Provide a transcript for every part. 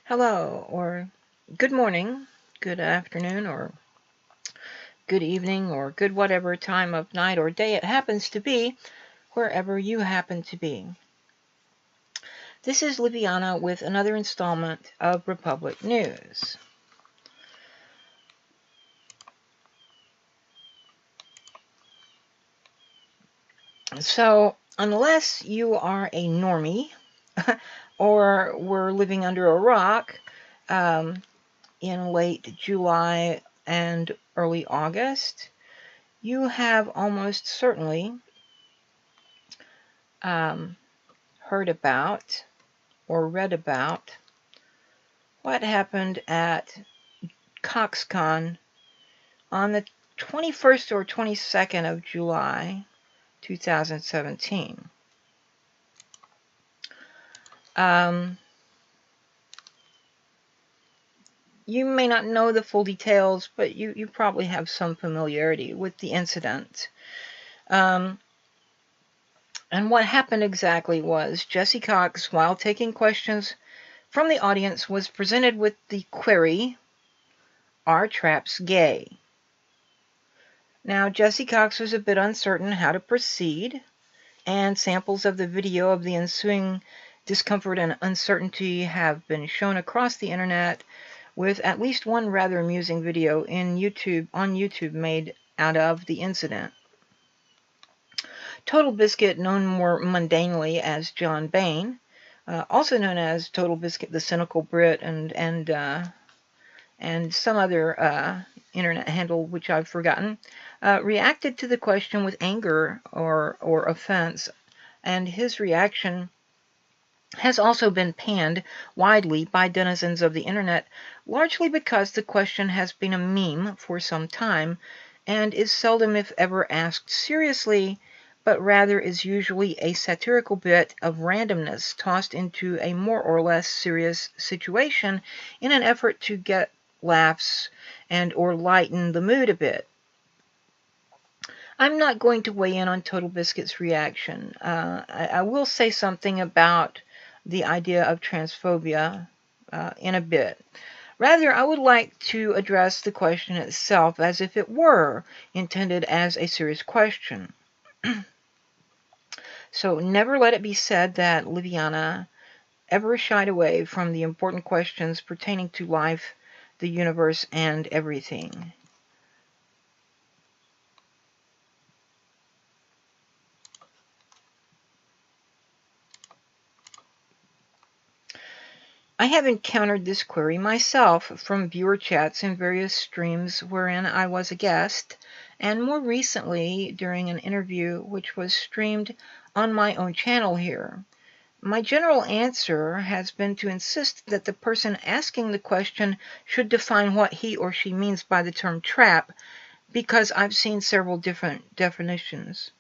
Hello, or good morning, good afternoon, or good evening, or good whatever time of night or day it happens to be, wherever you happen to be. This is Liviana with another installment of Republic News. So, unless you are a normie, or were living under a rock in late July and early August, you have almost certainly heard about or read about what happened at CoxCon on the 21st or 22nd of July 2017. You may not know the full details, but you probably have some familiarity with the incident. And what happened exactly was Jesse Cox, while taking questions from the audience, was presented with the query, "Are traps gay?" Now, Jesse Cox was a bit uncertain how to proceed, and samples of the video of the ensuing discomfort and uncertainty have been shown across the internet, with at least one rather amusing video on YouTube made out of the incident. Total Biscuit, known more mundanely as John Bain, also known as Total Biscuit, the Cynical Brit, and some other internet handle which I've forgotten, reacted to the question with anger or offense, and his reaction has also been panned widely by denizens of the internet, largely because the question has been a meme for some time and is seldom, if ever, asked seriously, but rather is usually a satirical bit of randomness tossed into a more or less serious situation in an effort to get laughs and or lighten the mood a bit. I'm not going to weigh in on Total Biscuit's reaction. I will say something about the idea of transphobia in a bit. Rather, I would like to address the question itself as if it were intended as a serious question. So never let it be said that Liviana ever shied away from the important questions pertaining to life, the universe, and everything. I have encountered this query myself from viewer chats in various streams wherein I was a guest, and more recently during an interview which was streamed on my own channel here. My general answer has been to insist that the person asking the question should define what he or she means by the term trap, because I've seen several different definitions.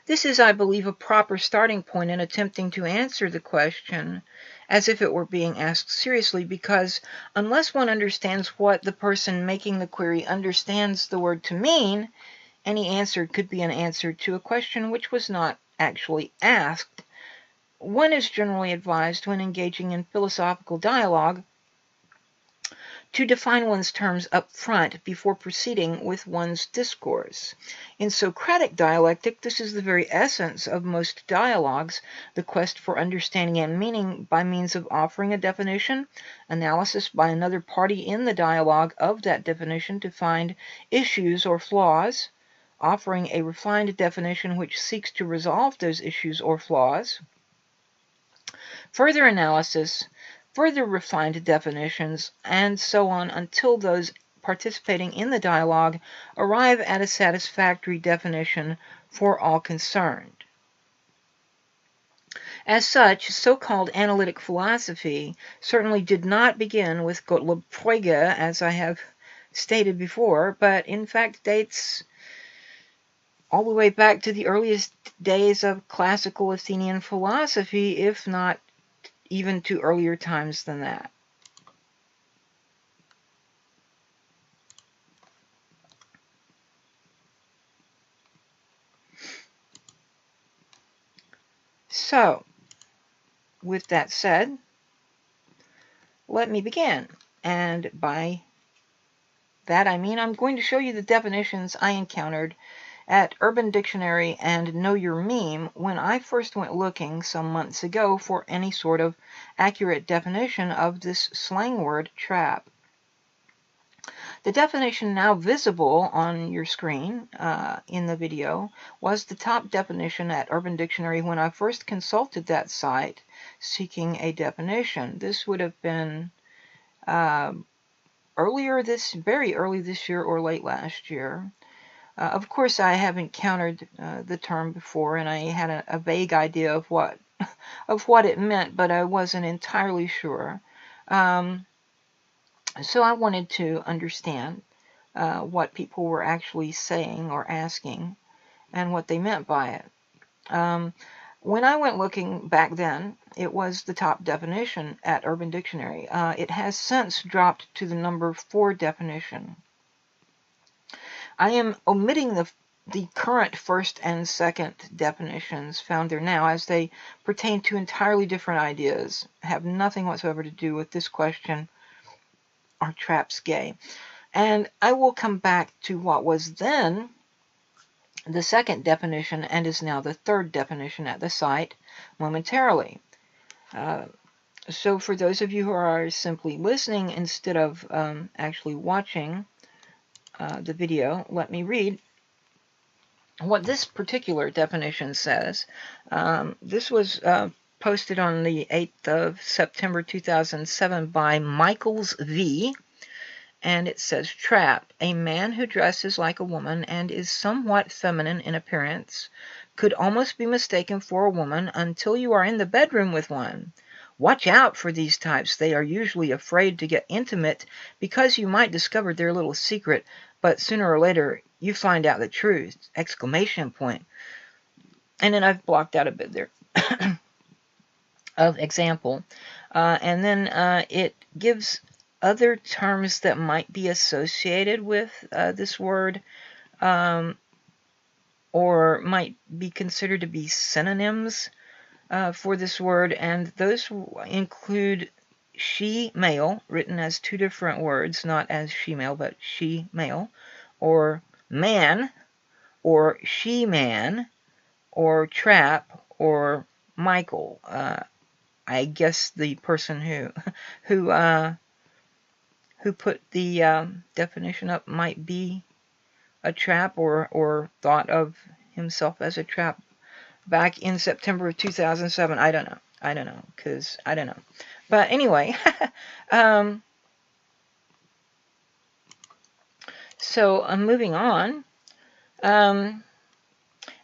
This is, I believe, a proper starting point in attempting to answer the question as if it were being asked seriously, because unless one understands what the person making the query understands the word to mean, any answer could be an answer to a question which was not actually asked. One is generally advised when engaging in philosophical dialogue to define one's terms up front before proceeding with one's discourse. In Socratic dialectic, this is the very essence of most dialogues, the quest for understanding and meaning by means of offering a definition, analysis by another party in the dialogue of that definition to find issues or flaws, offering a refined definition which seeks to resolve those issues or flaws, further analysis, further refined definitions, and so on until those participating in the dialogue arrive at a satisfactory definition for all concerned. As such, so-called analytic philosophy certainly did not begin with Gottlob Frege, as I have stated before, but in fact dates all the way back to the earliest days of classical Athenian philosophy, if not even to earlier times than that. So, with that said, let me begin. And by that I mean I'm going to show you the definitions I encountered at Urban Dictionary and Know Your Meme when I first went looking some months ago for any sort of accurate definition of this slang word trap. The definition now visible on your screen in the video was the top definition at Urban Dictionary when I first consulted that site seeking a definition. This would have been very early this year or late last year. Of course, I have encountered the term before, and I had a vague idea of what it meant, but I wasn't entirely sure. So I wanted to understand what people were actually saying or asking and what they meant by it. When I went looking back then, it was the top definition at Urban Dictionary. It has since dropped to the number 4 definition. I am omitting the current first and second definitions found there now, as they pertain to entirely different ideas, have nothing whatsoever to do with this question, are traps gay? And I will come back to what was then the second definition and is now the third definition at the site momentarily. So for those of you who are simply listening instead of actually watching the video, let me read what this particular definition says. This was posted on the 8th of September 2007 by Michaels V. And it says, trap, a man who dresses like a woman and is somewhat feminine in appearance, could almost be mistaken for a woman until you are in the bedroom with one. Watch out for these types. They are usually afraid to get intimate because you might discover their little secret, but sooner or later you find out the truth! Exclamation point. And then I've blocked out a bit there of example. And then it gives other terms that might be associated with this word or might be considered to be synonyms for this word, and those include she-male, written as 2 different words, not as she-male, but she-male, or man, or she-man, or trap, or Michael. I guess the person who put the definition up might be a trap or thought of himself as a trap back in September of 2007. I don't know, because I don't know. But anyway, so I'm moving on.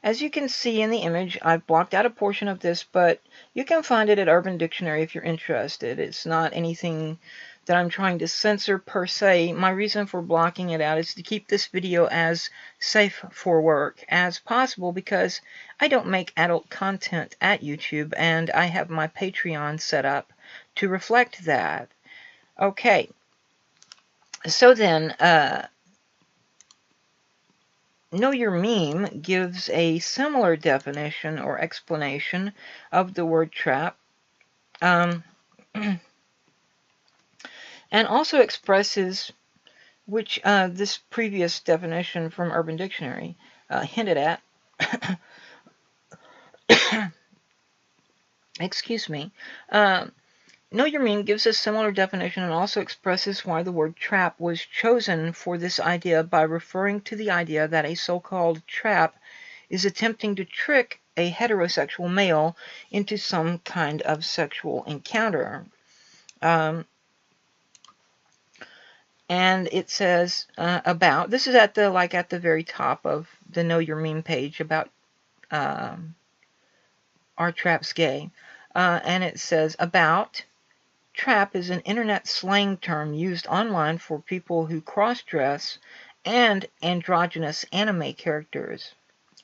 As you can see in the image, I've blocked out a portion of this, but you can find it at Urban Dictionary if you're interested. It's not anything that I'm trying to censor per se. My reason for blocking it out is to keep this video as safe for work as possible, because I don't make adult content at YouTube, and I have my Patreon set up to reflect that. Okay, so then Know Your Meme gives a similar definition or explanation of the word trap, and also expresses, which this previous definition from Urban Dictionary hinted at. Excuse me. Know Your Meme gives a similar definition and also expresses why the word trap was chosen for this idea by referring to the idea that a so-called trap is attempting to trick a heterosexual male into some kind of sexual encounter. And it says about, this is at the very top of the Know Your Meme page about are traps gay? And it says about, trap is an internet slang term used online for people who cross-dress and androgynous anime characters.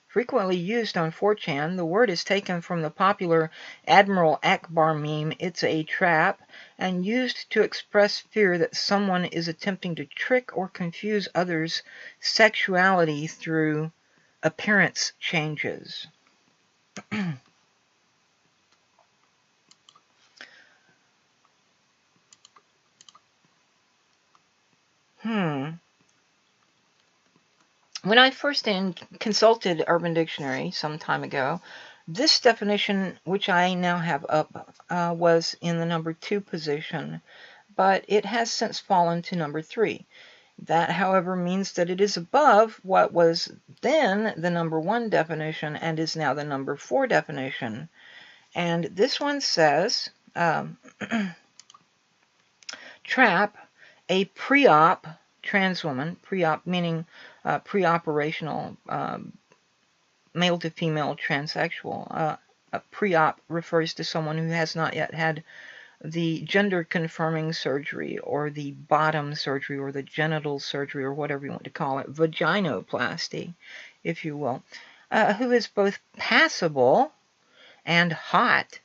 Frequently used on 4chan, the word is taken from the popular Admiral Akbar meme, "It's a Trap," and used to express fear that someone is attempting to trick or confuse others' sexuality through appearance changes. When I first consulted Urban Dictionary some time ago, this definition, which I now have up, was in the number 2 position, but it has since fallen to number 3. That, however, means that it is above what was then the number 1 definition and is now the number 4 definition. And this one says, trap, a pre-op trans woman, pre-op meaning pre-operational, male to female transsexual. A pre-op refers to someone who has not yet had the gender-confirming surgery or the bottom surgery or the genital surgery or whatever you want to call it, vaginoplasty, if you will, who is both passable and hot,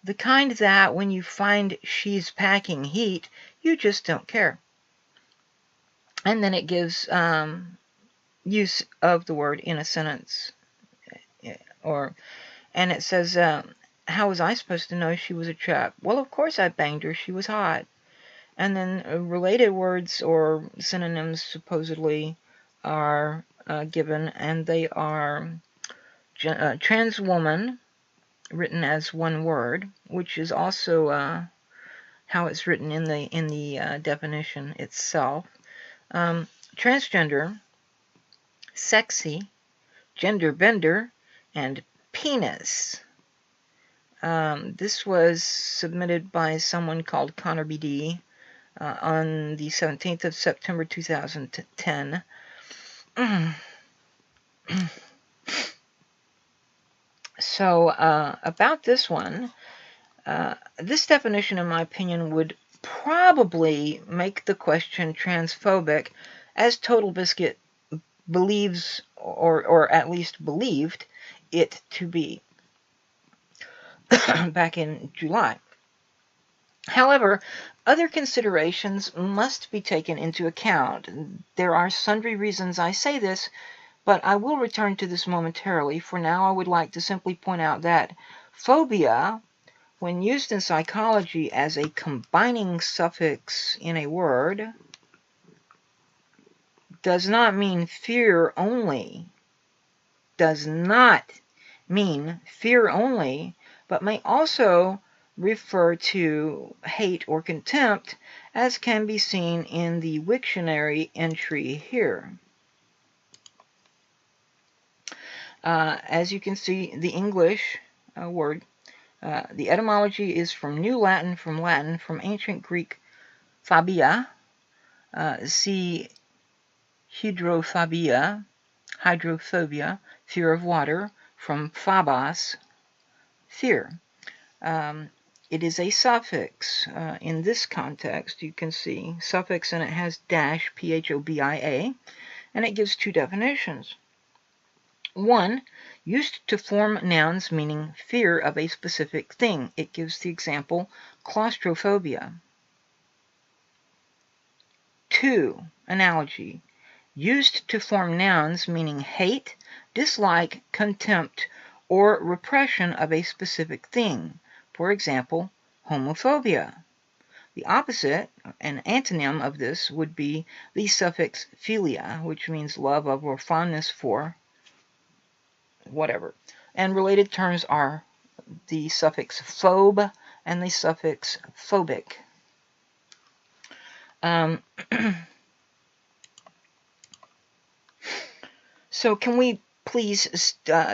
the kind that when you find she's packing heat, you just don't care. And then it gives use of the word in a sentence, and it says, how was I supposed to know she was a chap? Well, of course I banged her. She was hot. And then related words or synonyms supposedly are given, and they are trans woman, written as one word, which is also how it's written in the definition itself. Transgender, sexy, gender bender, and penis. This was submitted by someone called Connor BD on the 17th of September 2010. So about this one, this definition, in my opinion, would probably make the question transphobic, as Total Biscuit believes, or at least believed it to be back in July. However, other considerations must be taken into account. There are sundry reasons I say this, but I will return to this momentarily. For now, I would like to simply point out that phobia, when used in psychology as a combining suffix in a word, does not mean fear only. Does not mean fear only, but may also refer to hate or contempt, as can be seen in the Wiktionary entry here. As you can see, the English word, the etymology is from New Latin, from ancient Greek phobia, see hydrophobia, fear of water, from phobos, fear. It is a suffix. In this context, you can see suffix, and it has dash, phobia, and it gives 2 definitions. 1, used to form nouns meaning fear of a specific thing. It gives the example claustrophobia. 2, analogy, used to form nouns meaning hate, dislike, contempt, or repression of a specific thing. For example, homophobia. The opposite, an antonym of this, would be the suffix philia, which means love of or fondness for whatever. And related terms are the suffix phobe and the suffix phobic. So can we please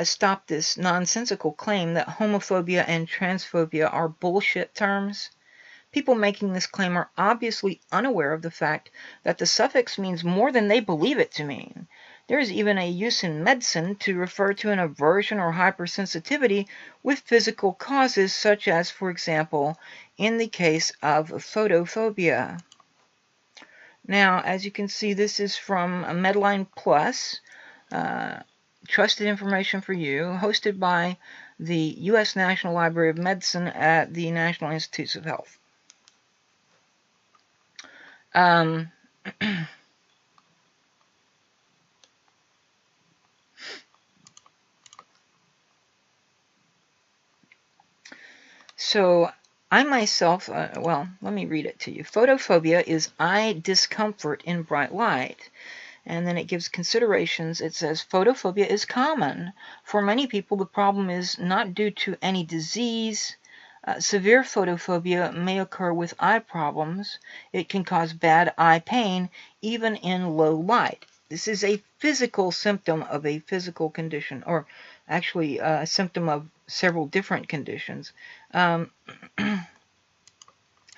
stop this nonsensical claim that homophobia and transphobia are bullshit terms? People making this claim are obviously unaware of the fact that the suffix means more than they believe it to mean. There is even a use in medicine to refer to an aversion or hypersensitivity with physical causes, such as, for example, in the case of photophobia. Now, as you can see, this is from Medline Plus, trusted information for you, hosted by the U.S. National Library of Medicine at the National Institutes of Health. So I myself, well, let me read it to you. Photophobia is eye discomfort in bright light. And then it gives considerations. It says, photophobia is common. For many people, the problem is not due to any disease. Severe photophobia may occur with eye problems. It can cause bad eye pain, even in low light. This is a physical symptom of a physical condition, or actually a symptom of several different conditions.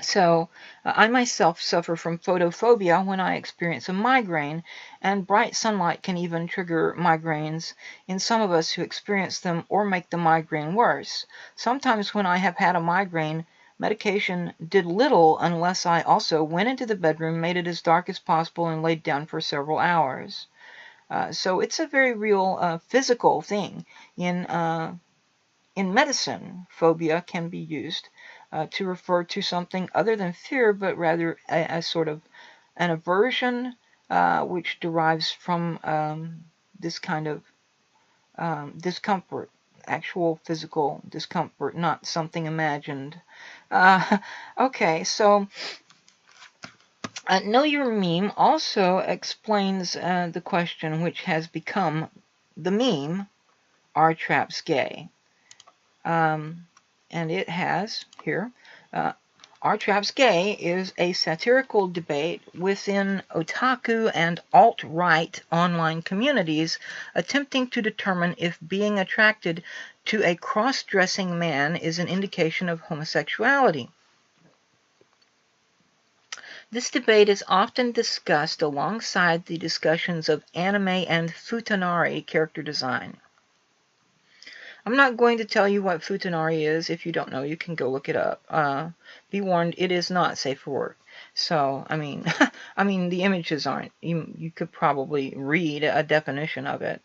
So, I myself suffer from photophobia when I experience a migraine, and bright sunlight can even trigger migraines in some of us who experience them or make the migraine worse. Sometimes when I have had a migraine, medication did little unless I also went into the bedroom, made it as dark as possible, and laid down for several hours. So it's a very real physical thing. In medicine, phobia can be used to refer to something other than fear, but rather a sort of an aversion, which derives from this kind of discomfort, actual physical discomfort, not something imagined. Okay, so Know Your Meme also explains the question which has become the meme, are traps gay? And it has here, Are Traps Gay is a satirical debate within otaku and alt-right online communities attempting to determine if being attracted to a cross-dressing man is an indication of homosexuality. This debate is often discussed alongside the discussions of anime and futanari character design. I'm not going to tell you what futanari is. If you don't know, you can go look it up. Be warned, it is not safe for work. So, I mean, the images aren't. You could probably read a definition of it,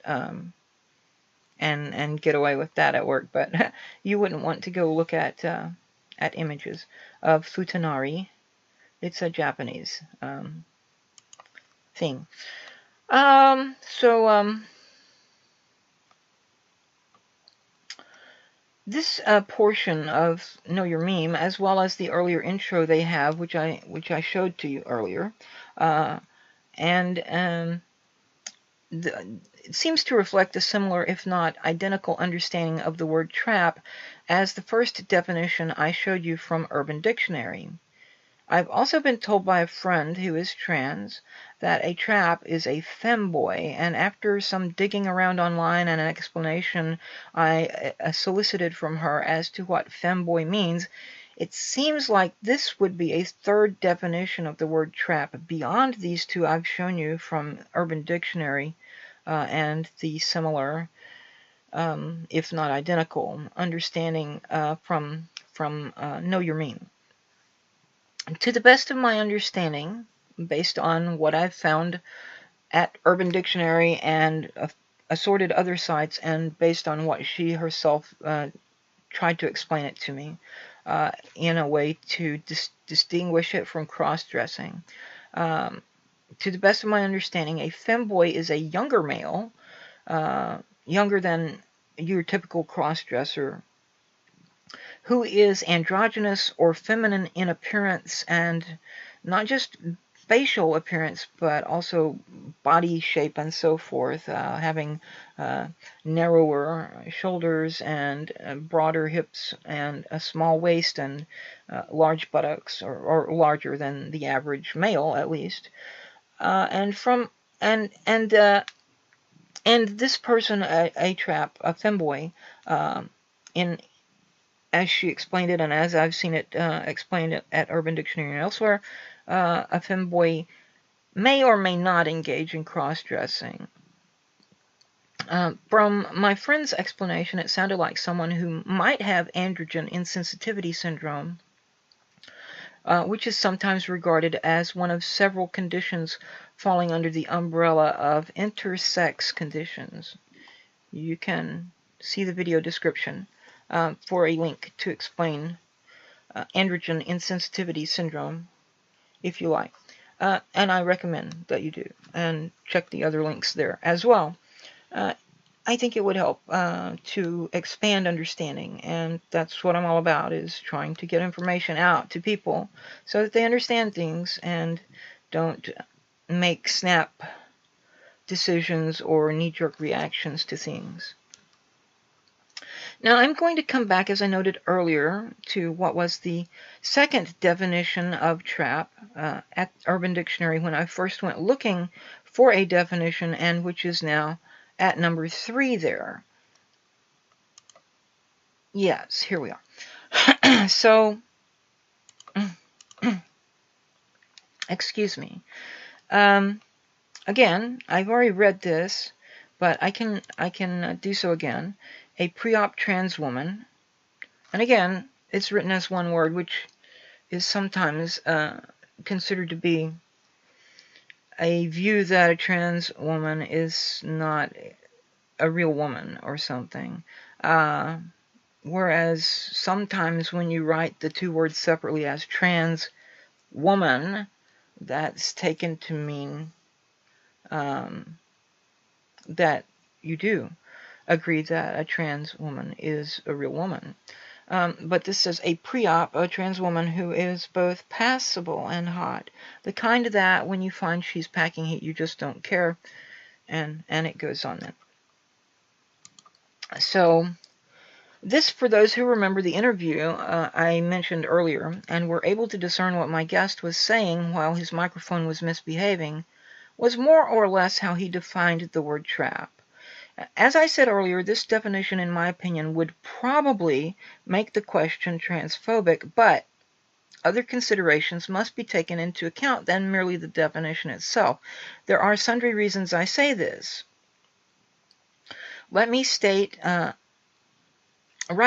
and get away with that at work. But you wouldn't want to go look at images of futanari. It's a Japanese thing. This portion of Know Your Meme, as well as the earlier intro they have, which I showed to you earlier, it seems to reflect a similar, if not identical, understanding of the word trap as the first definition I showed you from Urban Dictionary. I've also been told by a friend who is trans that a trap is a femboy, and after some digging around online and an explanation I solicited from her as to what femboy means, it seems like this would be a third definition of the word trap beyond these two I've shown you from Urban Dictionary and the similar, if not identical, understanding from Know Your Meme. To the best of my understanding, based on what I've found at Urban Dictionary and assorted other sites, and based on what she herself tried to explain it to me in a way to distinguish it from cross-dressing. To the best of my understanding, a femboy is a younger male, younger than your typical cross-dresser, who is androgynous or feminine in appearance, and not just facial appearance, but also body shape and so forth, having narrower shoulders and broader hips and a small waist and large buttocks, or larger than the average male at least. And this person, a trap, a femboy, as she explained it, and as I've seen it explained at Urban Dictionary and elsewhere, a femboy may or may not engage in cross-dressing. From my friend's explanation, it sounded like someone who might have androgen insensitivity syndrome, which is sometimes regarded as one of several conditions falling under the umbrella of intersex conditions. You can see the video description for a link to explain androgen insensitivity syndrome, if you like. And I recommend that you do, and check the other links there as well. I think it would help to expand understanding, and that's what I'm all about, is trying to get information out to people so that they understand things and don't make snap decisions or knee-jerk reactions to things. Now I'm going to come back, as I noted earlier, to what was the second definition of trap at Urban Dictionary when I first went looking for a definition, and which is now at number 3 there. Yes, here we are. So, excuse me. Again, I've already read this, but I can do so again. A pre-op trans woman, and again, it's written as one word, which is sometimes considered to be a view that a trans woman is not a real woman or something. Whereas sometimes when you write the two words separately as trans woman, that's taken to mean that you do agree that a trans woman is a real woman. But this says a pre-op, a trans woman who is both passable and hot. The kind of that when you find she's packing heat, you just don't care. And it goes on then. So this, for those who remember the interview I mentioned earlier and were able to discern what my guest was saying while his microphone was misbehaving, was more or less how he defined the word trap. As I said earlier, this definition, in my opinion, would probably make the question transphobic, but other considerations must be taken into account than merely the definition itself. There are sundry reasons I say this. Let me state right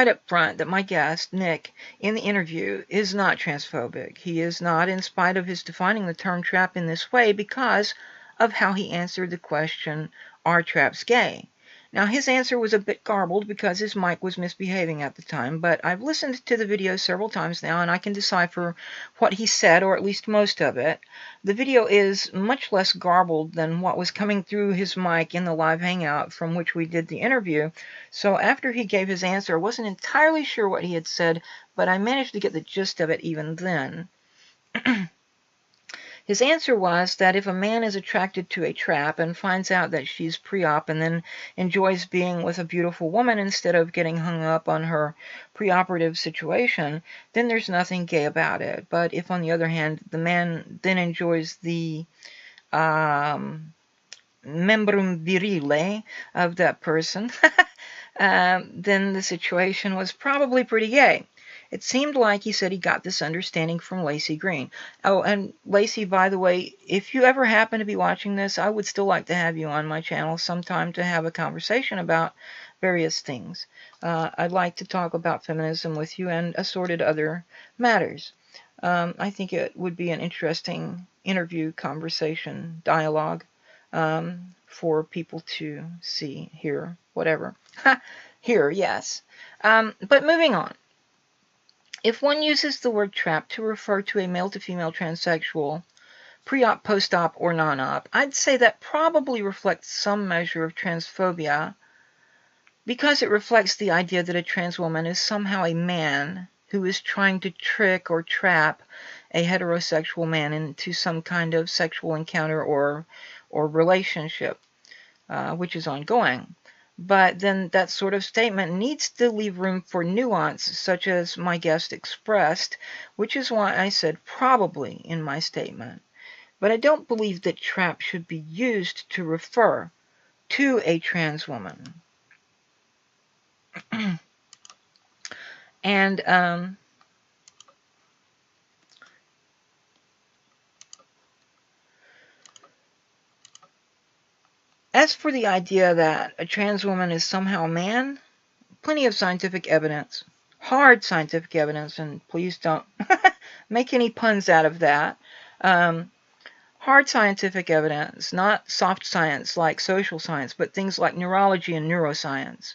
up front that my guest, Nick, in the interview is not transphobic. He is not, in spite of his defining the term trap in this way, because of how he answered the question, are traps gay? Now, his answer was a bit garbled because his mic was misbehaving at the time, but I've listened to the video several times now, and I can decipher what he said, or at least most of it. The video is much less garbled than what was coming through his mic in the live hangout from which we did the interview. So after he gave his answer, I wasn't entirely sure what he had said, but I managed to get the gist of it even then. His answer was that if a man is attracted to a trap and finds out that she's pre-op and then enjoys being with a beautiful woman instead of getting hung up on her preoperative situation, then there's nothing gay about it. But if, on the other hand, the man then enjoys the membrum virile of that person, then the situation was probably pretty gay. It seemed like he said he got this understanding from Lacey Green. Oh, and Lacey, by the way, if you ever happen to be watching this, I would still like to have you on my channel sometime to have a conversation about various things. I'd like to talk about feminism with you and assorted other matters. I think it would be an interesting interview, conversation, dialogue for people to see, hear, whatever. Hear, yes. But moving on. If one uses the word trap to refer to a male-to-female transsexual, pre-op, post-op, or non-op, I'd say that probably reflects some measure of transphobia because it reflects the idea that a trans woman is somehow a man who is trying to trick or trap a heterosexual man into some kind of sexual encounter or relationship, which is ongoing. But then that sort of statement needs to leave room for nuance, such as my guest expressed, which is why I said probably in my statement. But I don't believe that trap should be used to refer to a trans woman. And as for the idea that a trans woman is somehow a man, plenty of scientific evidence, hard scientific evidence, and please don't make any puns out of that. Hard scientific evidence, not soft science like social science, but things like neurology and neuroscience,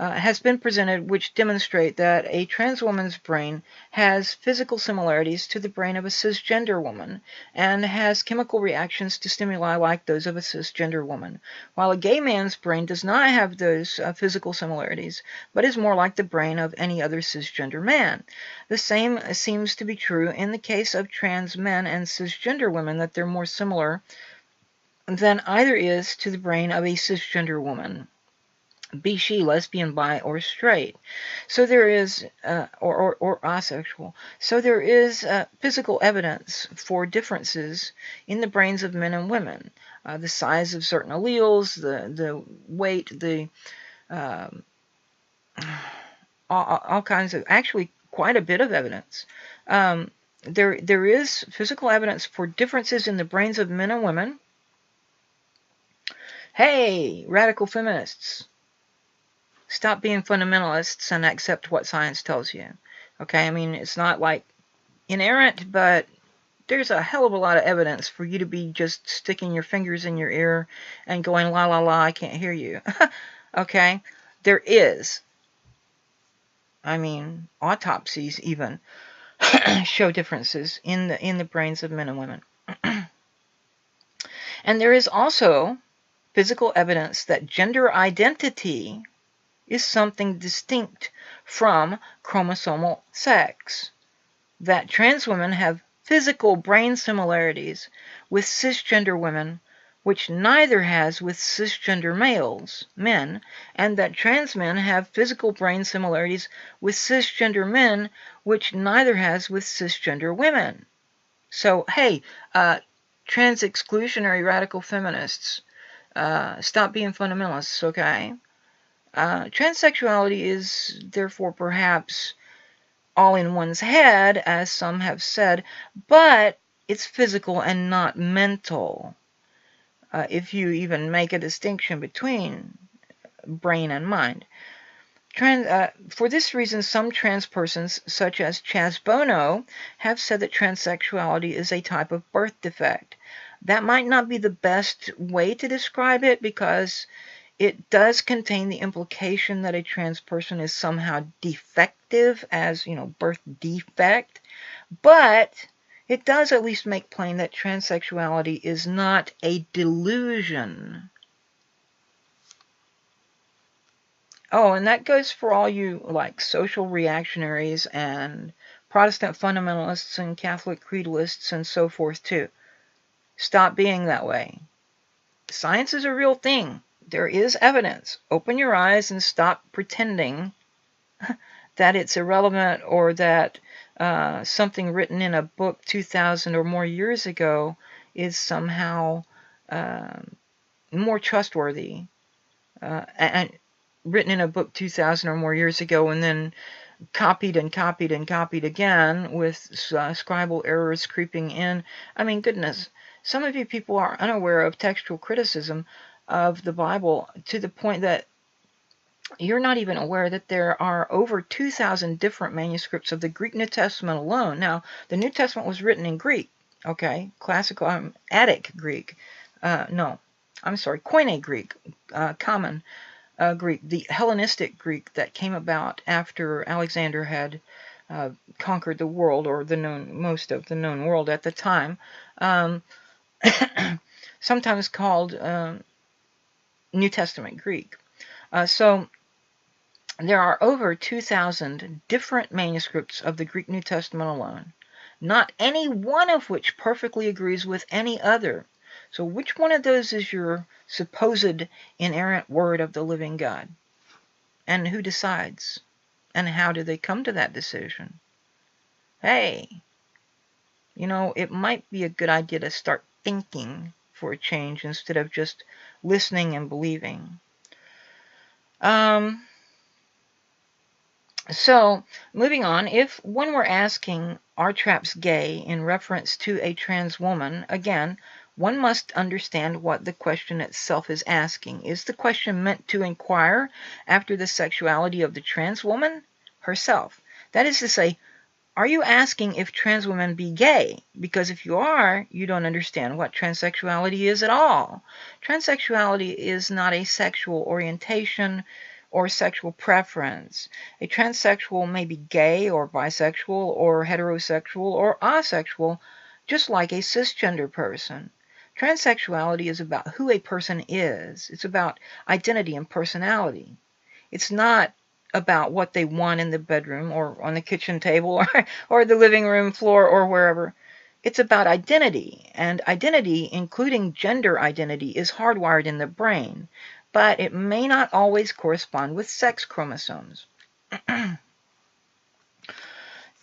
has been presented which demonstrate that a trans woman's brain has physical similarities to the brain of a cisgender woman and has chemical reactions to stimuli like those of a cisgender woman, while a gay man's brain does not have those physical similarities, but is more like the brain of any other cisgender man. The same seems to be true in the case of trans men and cisgender women, that they're more similar than either is to the brain of a cisgender woman, be she lesbian, bi, or straight. So there is, or asexual. So there is physical evidence for differences in the brains of men and women. The size of certain alleles, the weight, the all kinds of, actually quite a bit of evidence. There is physical evidence for differences in the brains of men and women. Hey, radical feminists, stop being fundamentalists and accept what science tells you. Okay, I mean, it's not like inerrant, but there's a hell of a lot of evidence for you to be just sticking your fingers in your ear and going, la la la, I can't hear you. Okay, there is. I mean, autopsies even show differences in the brains of men and women. And there is also physical evidence that gender identity is something distinct from chromosomal sex. That trans women have physical brain similarities with cisgender women, which neither has with cisgender males, men, and that trans men have physical brain similarities with cisgender men, which neither has with cisgender women. So, hey, trans exclusionary radical feminists, stop being fundamentalists, okay? Transsexuality is therefore perhaps all in one's head, as some have said, but it's physical and not mental. If you even make a distinction between brain and mind. For this reason, some trans persons, such as Chaz Bono, have said that transsexuality is a type of birth defect. That might not be the best way to describe it, because it does contain the implication that a trans person is somehow defective, as, birth defect. But it does at least make plain that transsexuality is not a delusion. Oh, and that goes for all you, social reactionaries and Protestant fundamentalists and Catholic creedalists and so forth, too. Stop being that way. Science is a real thing. There is evidence. Open your eyes and stop pretending that it's irrelevant, or that something written in a book 2,000 or more years ago is somehow more trustworthy. And written in a book 2,000 or more years ago and then copied and copied and copied again with scribal errors creeping in. I mean, goodness, some of you people are unaware of textual criticism of the Bible to the point that you're not even aware that there are over 2,000 different manuscripts of the Greek New Testament alone. Now, the New Testament was written in Greek, okay? Classical, Attic Greek. Koine Greek, common Greek, the Hellenistic Greek that came about after Alexander had conquered the world, or most of the known world at the time, sometimes called New Testament Greek. So there are over 2,000 different manuscripts of the Greek New Testament alone, not any one of which perfectly agrees with any other. So which one of those is your supposed inerrant word of the living God? And who decides? And how do they come to that decision? Hey, it might be a good idea to start thinking for a change instead of just listening and believing. So, moving on, if one were asking, are traps gay, in reference to a trans woman, again, one must understand what the question itself is asking. Is the question meant to inquire after the sexuality of the trans woman herself? That is to say, are you asking if trans women be gay? Because if you are, you don't understand what transsexuality is at all. Transsexuality is not a sexual orientation or sexual preference. A transsexual may be gay or bisexual or heterosexual or asexual, just like a cisgender person. Transsexuality is about who a person is. It's about identity and personality. It's not about what they want in the bedroom or on the kitchen table or the living room floor or wherever. It's about identity, and identity, including gender identity, is hardwired in the brain, but it may not always correspond with sex chromosomes.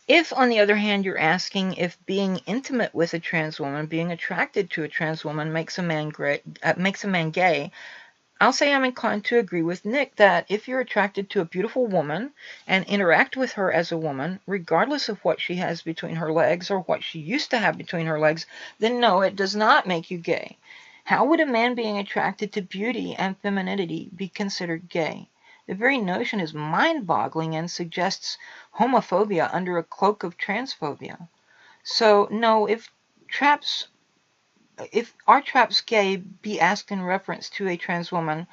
If, on the other hand, you're asking if being intimate with a trans woman, being attracted to a trans woman makes a man gay, I'll say I'm inclined to agree with Nick that if you're attracted to a beautiful woman and interact with her as a woman, regardless of what she has between her legs or what she used to have between her legs, then no, it does not make you gay. How would a man being attracted to beauty and femininity be considered gay? The very notion is mind-boggling and suggests homophobia under a cloak of transphobia. So, no, if are traps gay be asked in reference to a trans woman,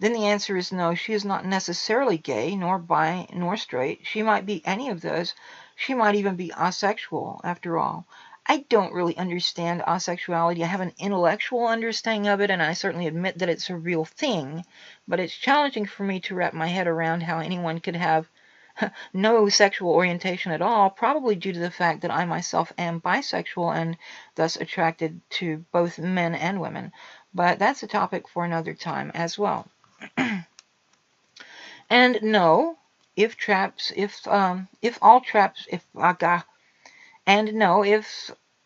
then the answer is no, she is not necessarily gay, nor bi, nor straight. She might be any of those. She might even be asexual, after all. I don't really understand asexuality. I have an intellectual understanding of it, and I certainly admit that it's a real thing, but it's challenging for me to wrap my head around how anyone could have no sexual orientation at all, probably due to the fact that I myself am bisexual and thus attracted to both men and women. But that's a topic for another time as well. And no, if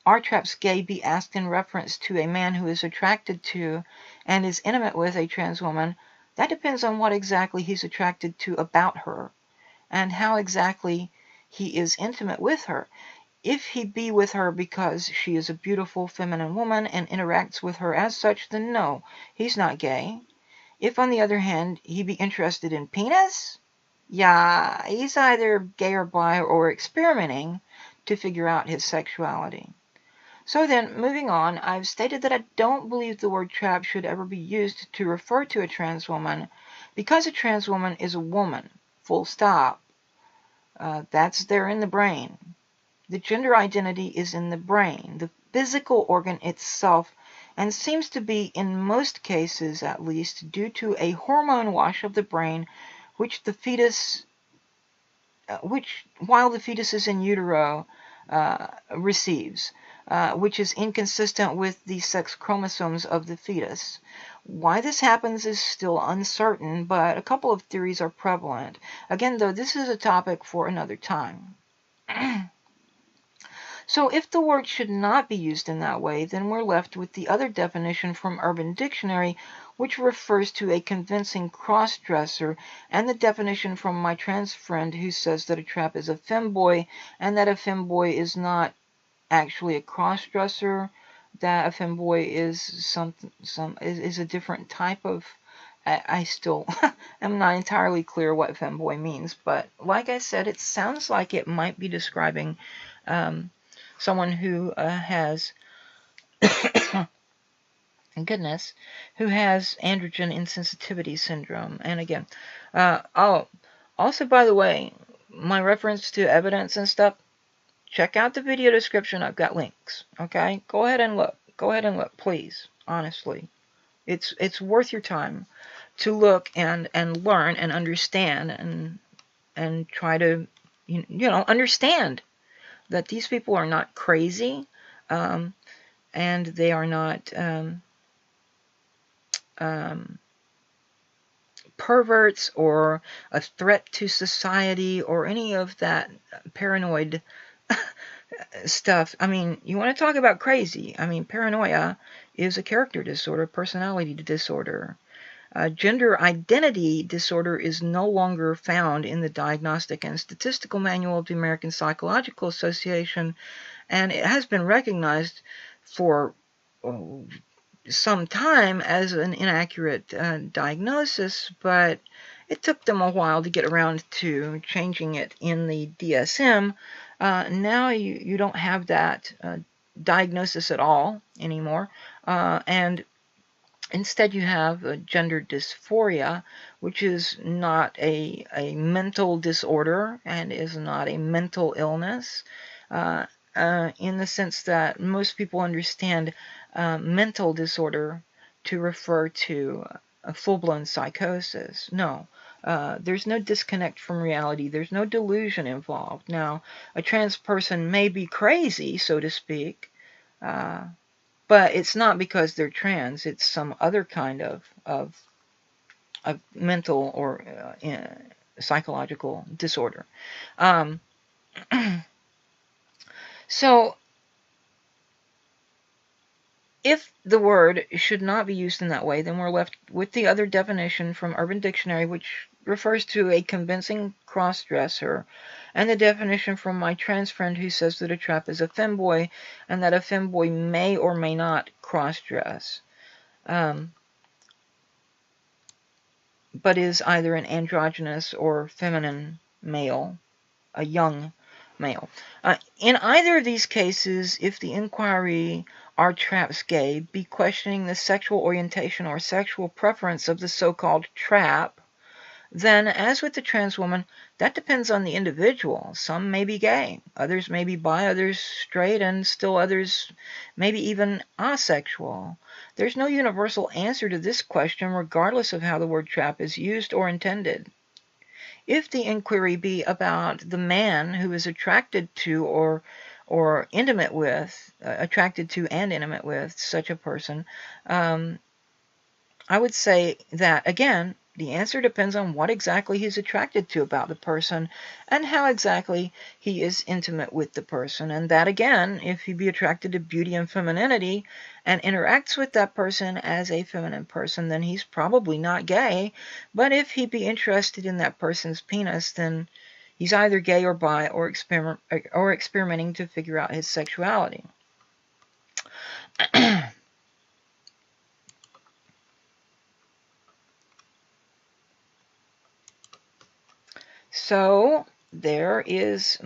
are traps gay be asked in reference to a man who is attracted to and is intimate with a trans woman, that depends on what exactly he's attracted to about her and how exactly he is intimate with her. If he be with her because she is a beautiful feminine woman and interacts with her as such, then no, he's not gay. If, on the other hand, he be interested in penis, yeah, he's either gay or bi or experimenting to figure out his sexuality. So then, moving on, I've stated that I don't believe the word trap should ever be used to refer to a trans woman because a trans woman is a woman, full stop. That's there in the brain. The gender identity is in the brain, the physical organ itself, and seems to be, in most cases at least, due to a hormone wash of the brain, while the fetus is in utero, receives, which is inconsistent with the sex chromosomes of the fetus. Why this happens is still uncertain, but a couple of theories are prevalent. Again, though, this is a topic for another time. So if the word should not be used in that way, then we're left with the other definition from Urban Dictionary, which refers to a convincing crossdresser, and the definition from my trans friend who says that a trap is a femboy, and that a femboy is not actually a crossdresser, that a femboy is is a different type of. I still am not entirely clear what femboy means, but like I said, it sounds like it might be describing someone who has goodness, who has androgen insensitivity syndrome. And again, also, by the way, my reference to evidence and stuff, check out the video description. I've got links. Okay, go ahead and look. Go ahead and look, please. Honestly, it's worth your time to look and learn and understand and try to understand that these people are not crazy, and they are not perverts or a threat to society or any of that paranoid stuff. I mean, you want to talk about crazy. I mean, paranoia is a character disorder, personality disorder. Gender identity disorder is no longer found in the Diagnostic and Statistical Manual of the American Psychological Association, and it has been recognized for some time as an inaccurate diagnosis, but it took them a while to get around to changing it in the DSM. Now you don't have that diagnosis at all anymore, and instead you have gender dysphoria, which is not a mental disorder and is not a mental illness, in the sense that most people understand mental disorder to refer to a full-blown psychosis. No, there's no disconnect from reality. There's no delusion involved. Now, a trans person may be crazy, so to speak, But it's not because they're trans. It's some other kind of mental or psychological disorder. Um, so if the word should not be used in that way, then we're left with the other definition from Urban Dictionary, which refers to a convincing crossdresser, and the definition from my trans friend who says that a trap is a femboy, and that a femboy may or may not crossdress, but is either an androgynous or feminine male, a young male. In either of these cases, if the inquiry "Are traps gay?" be questioning the sexual orientation or sexual preference of the so-called trap, then, as with the trans woman, that depends on the individual. Some may be gay, others may be bi, others straight, and still others maybe even asexual. There's no universal answer to this question, regardless of how the word trap is used or intended. If the inquiry be about the man who is attracted to or intimate with, attracted to and intimate with such a person, I would say that, again, the answer depends on what exactly he's attracted to about the person and how exactly he is intimate with the person. And that, again, if he be attracted to beauty and femininity and interacts with that person as a feminine person, then he's probably not gay. But if he be interested in that person's penis, then he's either gay or bi or experimenting to figure out his sexuality. So there is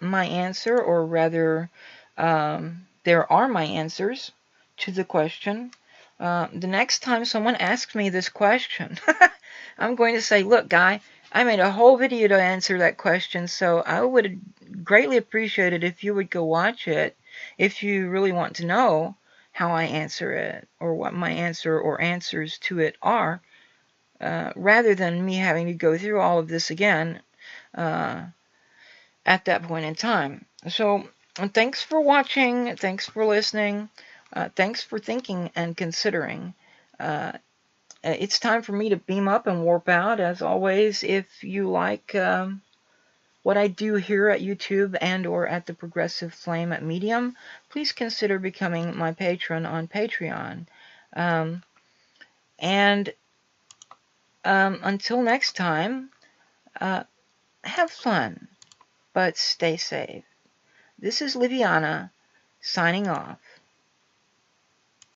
my answer, or rather, there are my answers to the question. The next time someone asks me this question, I'm going to say, look, guy, I made a whole video to answer that question, so I would greatly appreciate it if you would go watch it if you really want to know how I answer it or what my answer or answers to it are, rather than me having to go through all of this again at that point in time. So thanks for watching. Thanks for listening. Thanks for thinking and considering. It's time for me to beam up and warp out. As always, if you like what I do here at YouTube and or at the Progressive Flame at Medium, please consider becoming my patron on Patreon. Until next time, have fun, but stay safe. This is Liviana, signing off.